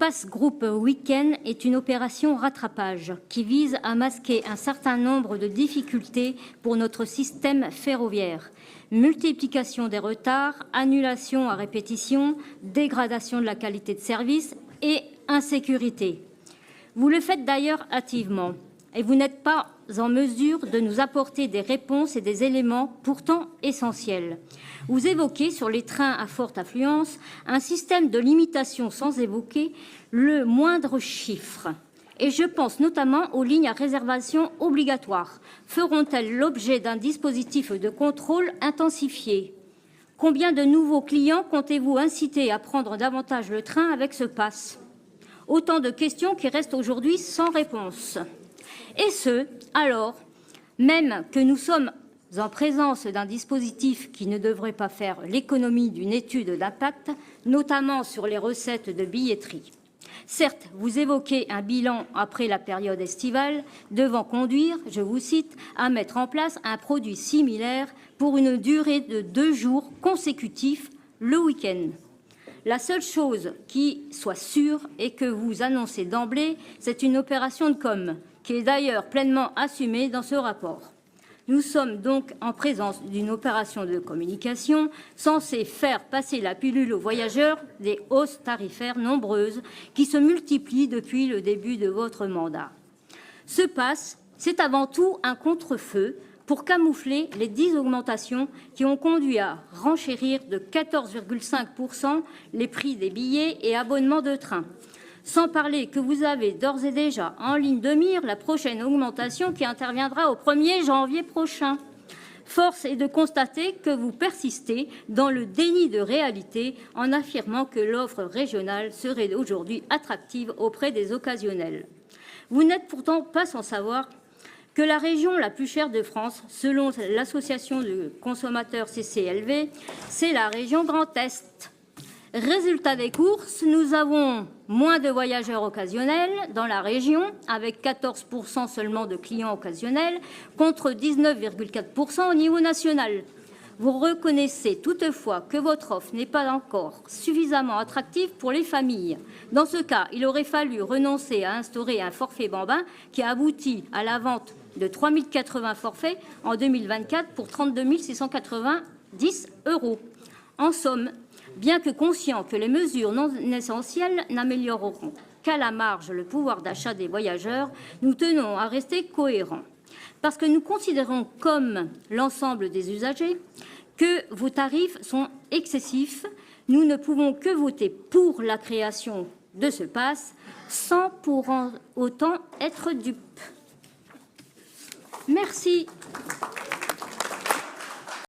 pass groupe week-end est une opération rattrapage qui vise à masquer un certain nombre de difficultés pour notre système ferroviaire. Multiplication des retards, annulation à répétition, dégradation de la qualité de service et insécurité. Vous le faites d'ailleurs hâtivement et vous n'êtes pas en mesure de nous apporter des réponses et des éléments pourtant essentiels. Vous évoquez sur les trains à forte affluence un système de limitation sans évoquer le moindre chiffre. Et je pense notamment aux lignes à réservation obligatoire. Feront-elles l'objet d'un dispositif de contrôle intensifié? Combien de nouveaux clients comptez-vous inciter à prendre davantage le train avec ce pass? Autant de questions qui restent aujourd'hui sans réponse. Et ce, alors même que nous sommes en présence d'un dispositif qui ne devrait pas faire l'économie d'une étude d'impact, notamment sur les recettes de billetterie. Certes, vous évoquez un bilan après la période estivale devant conduire, je vous cite, à mettre en place un produit similaire pour une durée de 2 jours consécutifs le week-end. La seule chose qui soit sûre et que vous annoncez d'emblée, c'est une opération de com', qui est d'ailleurs pleinement assumée dans ce rapport. Nous sommes donc en présence d'une opération de communication censée faire passer la pilule aux voyageurs des hausses tarifaires nombreuses qui se multiplient depuis le début de votre mandat. Ce pass, c'est avant tout un contre-feu pour camoufler les 10 augmentations qui ont conduit à renchérir de 14,5% les prix des billets et abonnements de train. Sans parler que vous avez d'ores et déjà en ligne de mire la prochaine augmentation qui interviendra au 1er janvier prochain. Force est de constater que vous persistez dans le déni de réalité en affirmant que l'offre régionale serait aujourd'hui attractive auprès des occasionnels. Vous n'êtes pourtant pas sans savoir que la région la plus chère de France, selon l'association de consommateurs CCLV, c'est la région Grand Est. Résultat des courses, nous avons moins de voyageurs occasionnels dans la région, avec 14% seulement de clients occasionnels, contre 19,4% au niveau national. Vous reconnaissez toutefois que votre offre n'est pas encore suffisamment attractive pour les familles. Dans ce cas, il aurait fallu renoncer à instaurer un forfait bambin qui a abouti à la vente de 3 080 forfaits en 2024 pour 32 690 €. En somme, bien que conscient que les mesures non essentielles n'amélioreront qu'à la marge le pouvoir d'achat des voyageurs, nous tenons à rester cohérents. Parce que nous considérons, comme l'ensemble des usagers, que vos tarifs sont excessifs, nous ne pouvons que voter pour la création de ce pass, sans pour autant être dupes. Merci.